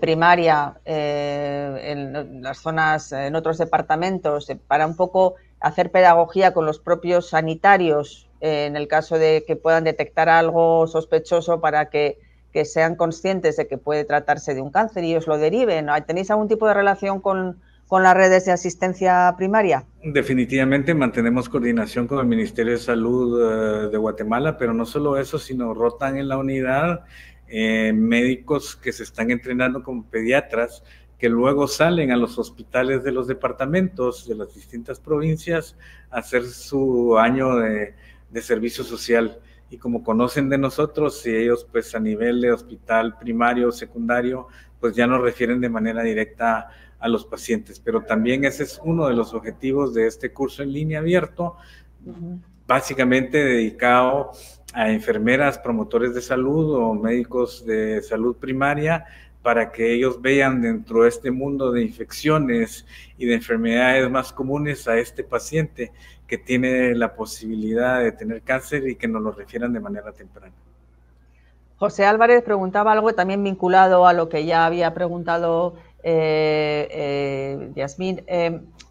primaria en las zonas, en otros departamentos, para un poco hacer pedagogía con los propios sanitarios en el caso de que puedan detectar algo sospechoso para que sean conscientes de que puede tratarse de un cáncer y os lo deriven? ¿Tenéis algún tipo de relación con las redes de asistencia primaria? Definitivamente mantenemos coordinación con el Ministerio de Salud de Guatemala, pero no solo eso, sino rotan en la unidad médicos que se están entrenando como pediatras, que luego salen a los hospitales de los departamentos de las distintas provincias a hacer su año de servicio social. Y como conocen de nosotros, y ellos pues a nivel de hospital primario o secundario, pues ya nos refieren de manera directa a los pacientes. Pero también ese es uno de los objetivos de este curso en línea abierto, básicamente dedicado a enfermeras, promotores de salud o médicos de salud primaria, para que ellos vean dentro de este mundo de infecciones y de enfermedades más comunes a este paciente que tiene la posibilidad de tener cáncer y que nos lo refieran de manera temprana. José Álvarez preguntaba algo también vinculado a lo que ya había preguntado Yasmín.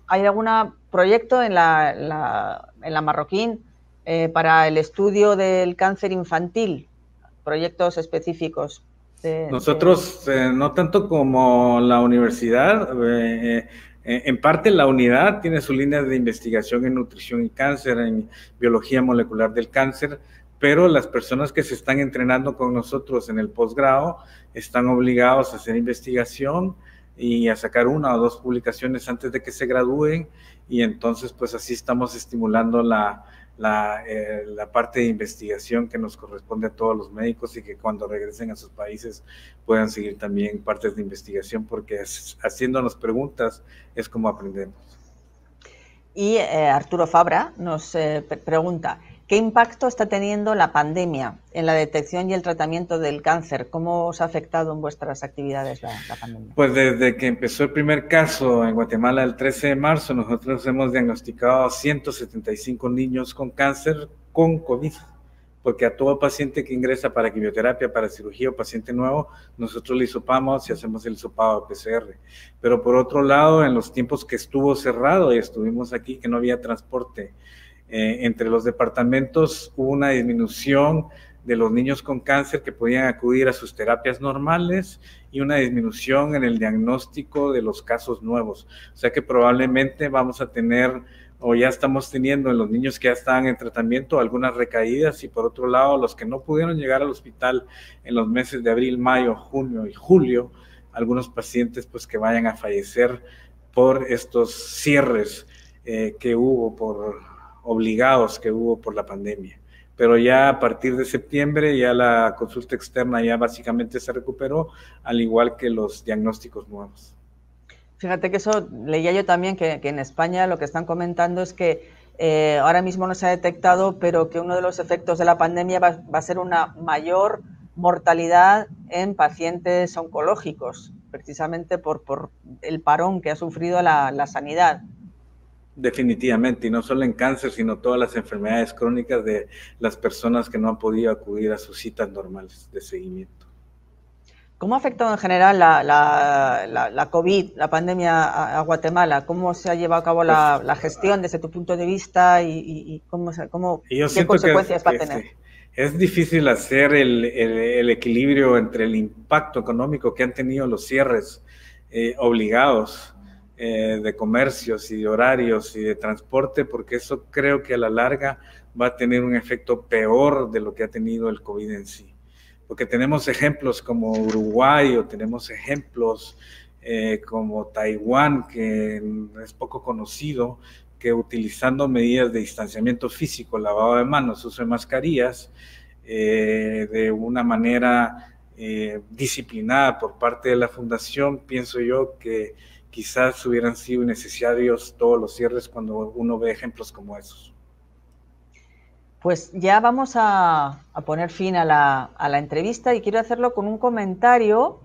¿Hay algún proyecto en la Marroquín para el estudio del cáncer infantil? ¿Proyectos específicos? Nosotros, no tanto como la universidad, en parte la unidad tiene su línea de investigación en nutrición y cáncer, en biología molecular del cáncer, pero las personas que se están entrenando con nosotros en el posgrado están obligados a hacer investigación y a sacar 1 o 2 publicaciones antes de que se gradúen, y entonces pues así estamos estimulando la parte de investigación que nos corresponde a todos los médicos, y que cuando regresen a sus países puedan seguir también partes de investigación, porque haciéndonos preguntas es como aprendemos. Y Arturo Fabra nos pregunta, ¿qué impacto está teniendo la pandemia en la detección y el tratamiento del cáncer? ¿Cómo os ha afectado en vuestras actividades la pandemia? Pues desde que empezó el primer caso en Guatemala el 13 de marzo, nosotros hemos diagnosticado a 175 niños con cáncer con COVID, porque a todo paciente que ingresa para quimioterapia, para cirugía o paciente nuevo, nosotros le hisopamos y hacemos el hisopado de PCR. Pero por otro lado, en los tiempos que estuvo cerrado y estuvimos aquí, que no había transporte entre los departamentos, hubo una disminución de los niños con cáncer que podían acudir a sus terapias normales y una disminución en el diagnóstico de los casos nuevos. O sea que probablemente vamos a tener o ya estamos teniendo en los niños que ya están en tratamiento algunas recaídas, y por otro lado los que no pudieron llegar al hospital en los meses de abril, mayo, junio y julio, algunos pacientes pues que vayan a fallecer por estos cierres que hubo obligados que hubo por la pandemia. Pero ya a partir de septiembre ya la consulta externa ya básicamente se recuperó, al igual que los diagnósticos nuevos. Fíjate que eso leía yo también, que en España lo que están comentando es que ahora mismo no se ha detectado, pero que uno de los efectos de la pandemia va a ser una mayor mortalidad en pacientes oncológicos, precisamente por el parón que ha sufrido la sanidad. Definitivamente, y no solo en cáncer, sino todas las enfermedades crónicas de las personas que no han podido acudir a sus citas normales de seguimiento. ¿Cómo ha afectado en general la COVID, la pandemia a Guatemala? ¿Cómo se ha llevado a cabo la gestión desde tu punto de vista y qué consecuencias va a tener? Es difícil hacer el equilibrio entre el impacto económico que han tenido los cierres obligados de comercios y de horarios y de transporte, porque eso creo que a la larga va a tener un efecto peor de lo que ha tenido el COVID en sí. Porque tenemos ejemplos como Uruguay, o tenemos ejemplos como Taiwán, que es poco conocido, que utilizando medidas de distanciamiento físico, lavado de manos, uso de mascarillas, de una manera disciplinada por parte de la fundación, pienso yo que quizás hubieran sido necesarios todos los cierres cuando uno ve ejemplos como esos. Pues ya vamos a poner fin a la entrevista, y quiero hacerlo con un comentario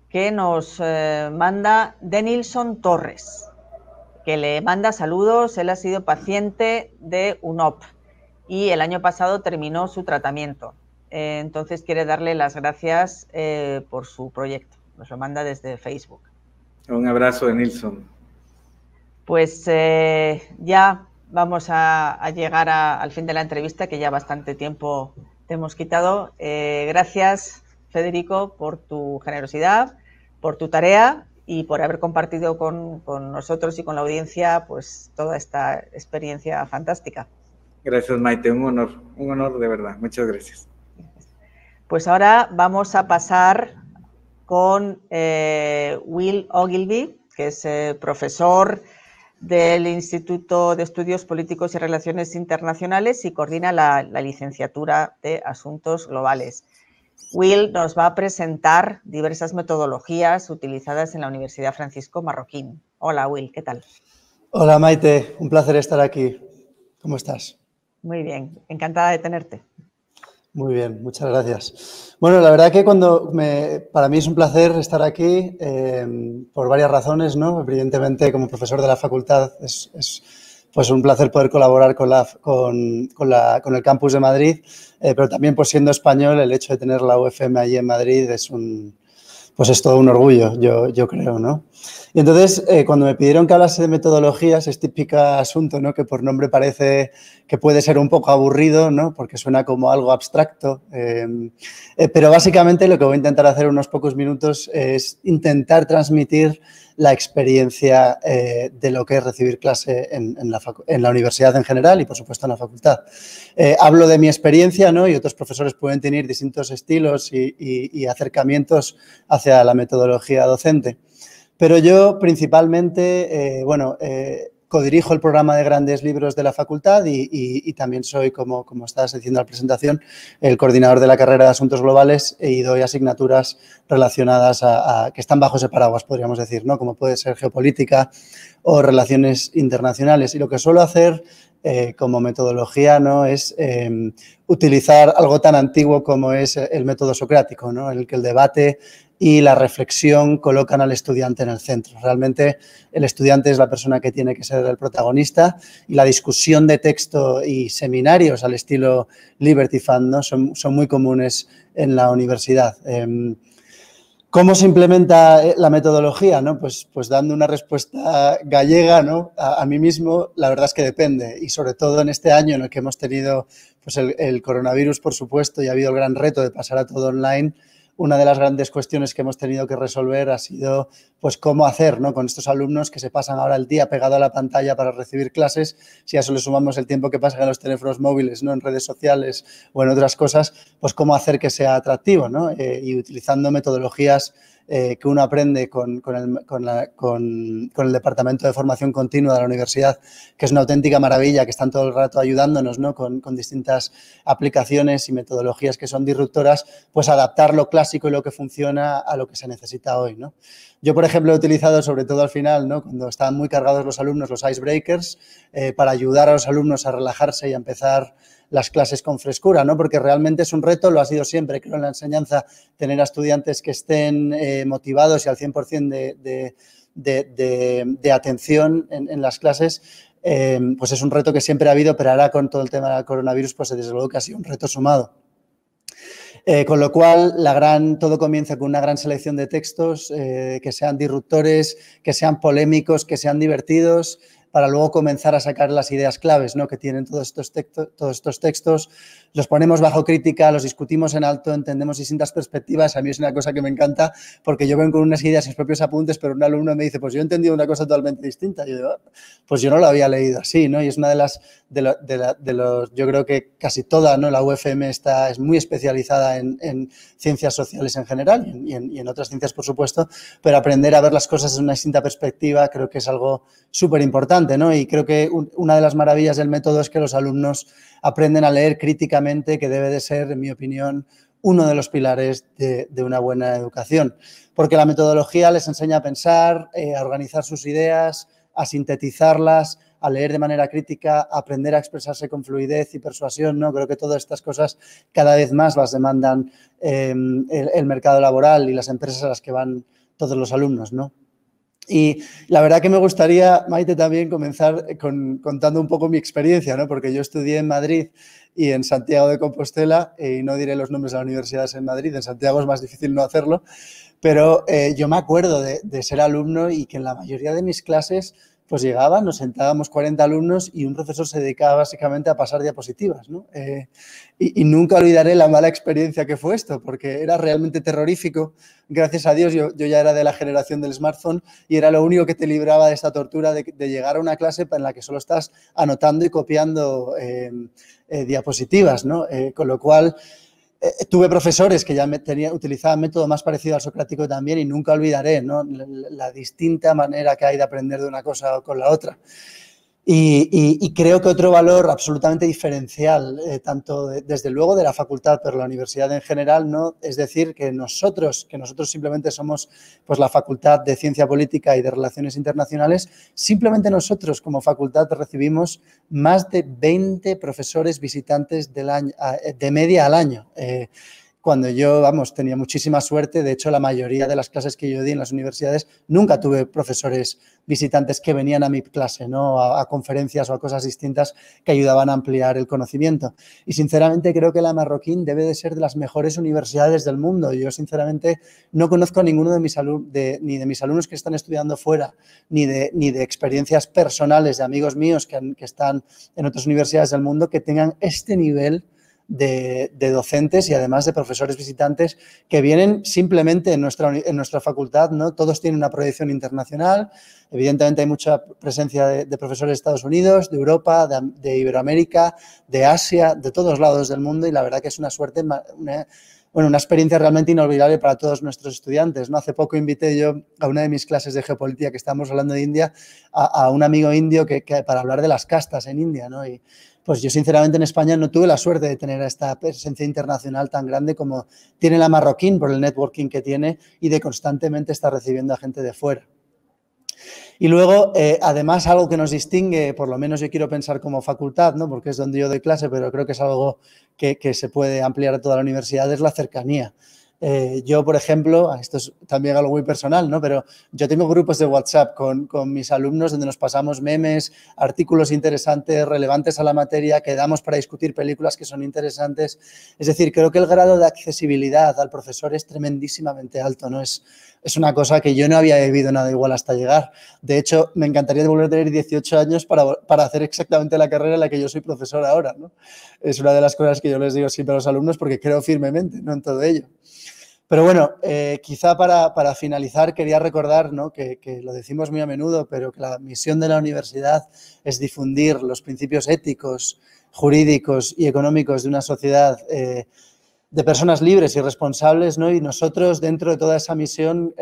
que nos manda Denilson Torres, que le manda saludos. Él ha sido paciente de UNOP y el año pasado terminó su tratamiento. Entonces quiere darle las gracias por su proyecto. Nos lo manda desde Facebook. Un abrazo, Denilson. Pues ya vamos a llegar al fin de la entrevista, que ya bastante tiempo te hemos quitado. Gracias, Federico, por tu generosidad, por tu tarea y por haber compartido con nosotros y con la audiencia pues toda esta experiencia fantástica. Gracias, Maite, un honor de verdad. Muchas gracias. Pues ahora vamos a pasar con Will Ogilvie, que es profesor del Instituto de Estudios Políticos y Relaciones Internacionales y coordina la licenciatura de Asuntos Globales. Will nos va a presentar diversas metodologías utilizadas en la Universidad Francisco Marroquín. Hola, Will, ¿qué tal? Hola, Maite, un placer estar aquí. ¿Cómo estás? Muy bien, encantada de tenerte. Muy bien, muchas gracias. Bueno, la verdad que para mí es un placer estar aquí por varias razones, ¿no? Evidentemente, como profesor de la facultad es pues un placer poder colaborar con el campus de Madrid, pero también pues siendo español, el hecho de tener la UFM allí en Madrid pues es todo un orgullo, yo creo, ¿no? Y entonces, cuando me pidieron que hablase de metodologías, es típico asunto, ¿no? Que por nombre parece que puede ser un poco aburrido, ¿no? Porque suena como algo abstracto. Pero básicamente lo que voy a intentar hacer en unos pocos minutos es intentar transmitir la experiencia de lo que es recibir clase en la universidad en general y, por supuesto, en la facultad. Hablo de mi experiencia, ¿no? Y otros profesores pueden tener distintos estilos y acercamientos hacia la metodología docente. Pero yo principalmente, codirijo el programa de grandes libros de la facultad y también soy, como estabas diciendo en la presentación, el coordinador de la carrera de Asuntos Globales y doy asignaturas relacionadas que están bajo ese paraguas, podríamos decir, ¿no? Como puede ser geopolítica o relaciones internacionales. Y lo que suelo hacer como metodología, ¿no? Es utilizar algo tan antiguo como es el método socrático, ¿no? En el que el debate y la reflexión colocan al estudiante en el centro. Realmente el estudiante es la persona que tiene que ser el protagonista y la discusión de texto y seminarios al estilo Liberty Fund, ¿no? son muy comunes en la universidad. ¿Cómo se implementa la metodología? ¿No? Pues dando una respuesta gallega, ¿no? A mí mismo, la verdad es que depende. Y sobre todo en este año en el que hemos tenido pues el coronavirus, por supuesto, y ha habido el gran reto de pasar a todo online, una de las grandes cuestiones que hemos tenido que resolver ha sido pues cómo hacer, ¿no?, con estos alumnos que se pasan ahora el día pegado a la pantalla para recibir clases. Si a eso le sumamos el tiempo que pasan en los teléfonos móviles, ¿no?, en redes sociales o en otras cosas, pues cómo hacer que sea atractivo, ¿no? Y utilizando metodologías que uno aprende con el Departamento de Formación Continua de la universidad, que es una auténtica maravilla, que están todo el rato ayudándonos, ¿no?, con distintas aplicaciones y metodologías que son disruptoras, pues adaptar lo clásico y lo que funciona a lo que se necesita hoy, ¿no? Yo, por ejemplo, he utilizado, sobre todo al final, ¿no?, cuando estaban muy cargados los alumnos, los icebreakers, para ayudar a los alumnos a relajarse y a empezar las clases con frescura, ¿no? Porque realmente es un reto, lo ha sido siempre, creo, en la enseñanza, tener a estudiantes que estén motivados y al 100% de atención en las clases. Pues es un reto que siempre ha habido, pero ahora con todo el tema del coronavirus, pues desde luego que ha sido un reto sumado. Con lo cual, todo comienza con una gran selección de textos que sean disruptores, que sean polémicos, que sean divertidos, para luego comenzar a sacar las ideas claves, ¿no?, que tienen todos estos textos. Los ponemos bajo crítica, los discutimos en alto, entendemos distintas perspectivas. A mí es una cosa que me encanta porque yo vengo con unas ideas, mis propios apuntes, pero un alumno me dice, pues yo he entendido una cosa totalmente distinta. Y yo, pues yo no lo había leído así, ¿no? Y es una de las, yo creo que casi toda, ¿no?, la UFM es muy especializada en ciencias sociales en general y en otras ciencias, por supuesto, pero aprender a ver las cosas desde una distinta perspectiva creo que es algo súper importante, ¿no? Y creo que una de las maravillas del método es que los alumnos aprenden a leer críticamente, que debe de ser, en mi opinión, uno de los pilares de una buena educación. Porque la metodología les enseña a pensar, a organizar sus ideas, a sintetizarlas, a leer de manera crítica, a aprender a expresarse con fluidez y persuasión, ¿no? Creo que todas estas cosas cada vez más las demandan el mercado laboral y las empresas a las que van todos los alumnos, ¿no? Y la verdad que me gustaría, Maite, también comenzar contando un poco mi experiencia, ¿no? Porque yo estudié en Madrid y en Santiago de Compostela, y no diré los nombres de las universidades en Madrid, en Santiago es más difícil no hacerlo, pero yo me acuerdo de ser alumno y que en la mayoría de mis clases pues llegaban, nos sentábamos 40 alumnos y un profesor se dedicaba básicamente a pasar diapositivas, ¿no? Y nunca olvidaré la mala experiencia que fue esto, porque era realmente terrorífico. Gracias a Dios, yo ya era de la generación del smartphone y era lo único que te libraba de esta tortura de llegar a una clase en la que solo estás anotando y copiando diapositivas, ¿no? Con lo cual, tuve profesores que ya utilizaban método más parecido al socrático también y nunca olvidaré, ¿no?, la distinta manera que hay de aprender de una cosa con la otra. Y creo que otro valor absolutamente diferencial, tanto desde luego de la facultad, pero la universidad en general, ¿no?, es decir, que nosotros simplemente somos pues la Facultad de Ciencia Política y de Relaciones Internacionales, simplemente nosotros como facultad recibimos más de 20 profesores visitantes de media al año. Cuando yo, tenía muchísima suerte, de hecho, la mayoría de las clases que yo di en las universidades nunca tuve profesores visitantes que venían a mi clase, ¿no?, a conferencias o a cosas distintas que ayudaban a ampliar el conocimiento. Y, sinceramente, creo que la Marroquín debe de ser de las mejores universidades del mundo. Yo, sinceramente, no conozco a ninguno ni de mis alumnos que están estudiando fuera, ni de experiencias personales de amigos míos que están en otras universidades del mundo que tengan este nivel de docentes y además de profesores visitantes que vienen simplemente en nuestra facultad, ¿no? Todos tienen una proyección internacional. Evidentemente hay mucha presencia de profesores de Estados Unidos, de Europa, de Iberoamérica, de Asia, de todos lados del mundo, y la verdad que es una suerte, una experiencia realmente inolvidable para todos nuestros estudiantes, ¿no? Hace poco invité yo a una de mis clases de geopolítica, que estábamos hablando de India, a un amigo indio que para hablar de las castas en India, ¿no? Y pues yo, sinceramente, en España no tuve la suerte de tener esta presencia internacional tan grande como tiene la Marroquín por el networking que tiene y de constantemente estar recibiendo a gente de fuera. Y luego, además, algo que nos distingue, por lo menos yo quiero pensar como facultad, ¿no?, porque es donde yo doy clase, pero creo que es algo que se puede ampliar a toda la universidad, es la cercanía. Yo, por ejemplo, esto es también algo muy personal, ¿no?, pero yo tengo grupos de WhatsApp con mis alumnos donde nos pasamos memes, artículos interesantes, relevantes a la materia, quedamos para discutir películas que son interesantes. Es decir, creo que el grado de accesibilidad al profesor es tremendísimamente alto, ¿no? Es una cosa que yo no había vivido nada igual hasta llegar. De hecho, me encantaría volver a tener 18 años para hacer exactamente la carrera en la que yo soy profesor ahora, ¿no? Es una de las cosas que yo les digo siempre a los alumnos porque creo firmemente, ¿no?, en todo ello. Pero bueno, quizá para finalizar quería recordar, ¿no?, que lo decimos muy a menudo, pero que la misión de la universidad es difundir los principios éticos, jurídicos y económicos de una sociedad de personas libres y responsables, ¿no? Y nosotros, dentro de toda esa misión,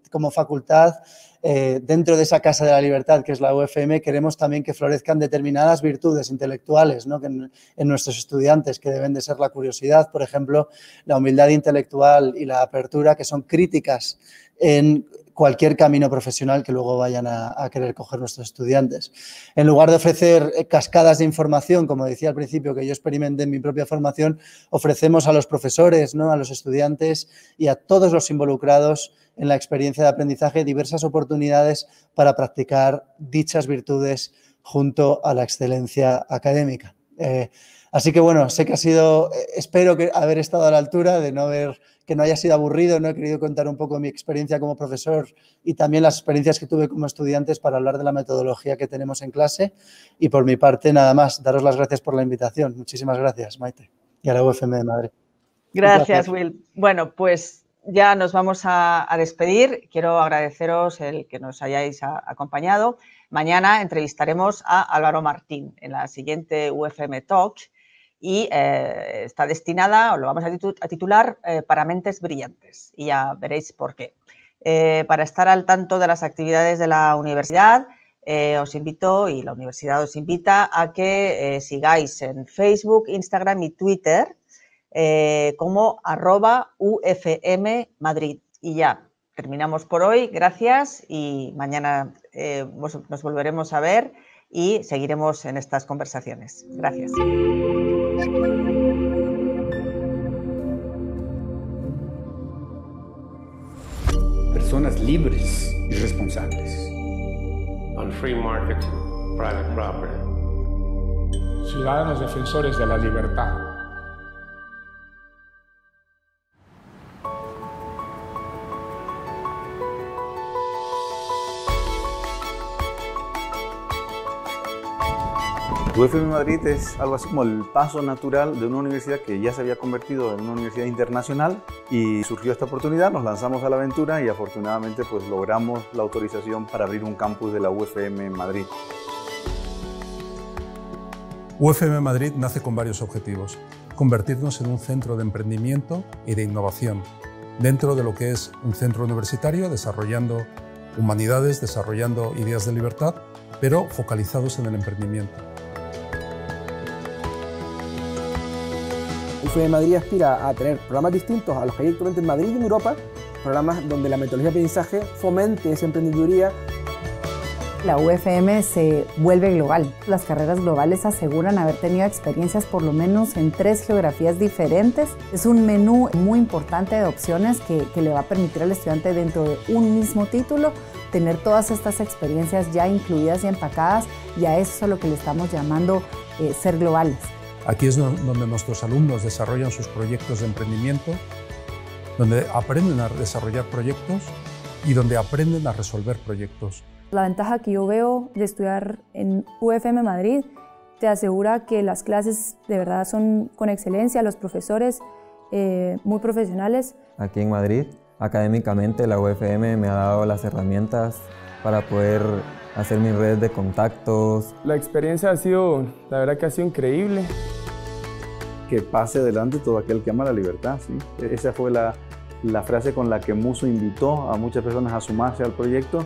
como facultad, dentro de esa Casa de la Libertad, que es la UFM, queremos también que florezcan determinadas virtudes intelectuales, ¿no?, en nuestros estudiantes, que deben de ser la curiosidad, por ejemplo, la humildad intelectual y la apertura, que son críticas en cualquier camino profesional que luego vayan a querer coger nuestros estudiantes. En lugar de ofrecer cascadas de información, como decía al principio, que yo experimenté en mi propia formación, ofrecemos a los profesores, ¿no?, a los estudiantes y a todos los involucrados en la experiencia de aprendizaje diversas oportunidades para practicar dichas virtudes junto a la excelencia académica. Así que bueno, sé que ha sido, espero que haber estado a la altura, que no haya sido aburrido, no he querido contar un poco mi experiencia como profesor y también las experiencias que tuve como estudiantes para hablar de la metodología que tenemos en clase. Y por mi parte, nada más, daros las gracias por la invitación. Muchísimas gracias, Maite, y a la UFM de Madrid. Gracias, Will. Bueno, pues ya nos vamos a despedir. Quiero agradeceros el que nos hayáis acompañado. Mañana entrevistaremos a Álvaro Martín en la siguiente UFM Talk y está destinada, o lo vamos a titular, para mentes brillantes. Y ya veréis por qué. Para estar al tanto de las actividades de la universidad, os invito, y la universidad os invita, a que sigáis en Facebook, Instagram y Twitter como @UFM Madrid. Y ya, terminamos por hoy. Gracias y mañana nos volveremos a ver y seguiremos en estas conversaciones. Gracias. Personas libres y responsables. On free market, private property. Ciudadanos defensores de la libertad. UFM Madrid es algo así como el paso natural de una universidad que ya se había convertido en una universidad internacional, y surgió esta oportunidad, nos lanzamos a la aventura y afortunadamente pues logramos la autorización para abrir un campus de la UFM en Madrid. UFM Madrid nace con varios objetivos: convertirnos en un centro de emprendimiento y de innovación dentro de lo que es un centro universitario, desarrollando humanidades, desarrollando ideas de libertad, pero focalizados en el emprendimiento. UFM Madrid aspira a tener programas distintos a los que hay actualmente en Madrid y en Europa, programas donde la metodología de aprendizaje fomente esa emprendeduría. La UFM se vuelve global. Las carreras globales aseguran haber tenido experiencias por lo menos en 3 geografías diferentes. Es un menú muy importante de opciones que le va a permitir al estudiante, dentro de un mismo título, tener todas estas experiencias ya incluidas y empacadas, y a eso es a lo que le estamos llamando ser globales. Aquí es donde nuestros alumnos desarrollan sus proyectos de emprendimiento, donde aprenden a desarrollar proyectos y donde aprenden a resolver proyectos. La ventaja que yo veo de estudiar en UFM Madrid, te asegura que las clases de verdad son con excelencia, los profesores muy profesionales. Aquí en Madrid, académicamente, la UFM me ha dado las herramientas para poder hacer mi red de contactos. La experiencia la verdad que ha sido increíble. Que pase adelante todo aquel que ama la libertad, ¿sí? Esa fue la frase con la que Muso invitó a muchas personas a sumarse al proyecto,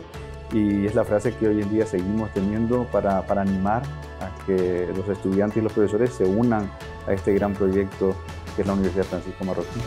y es la frase que hoy en día seguimos teniendo para animar a que los estudiantes y los profesores se unan a este gran proyecto que es la Universidad Francisco Marroquín.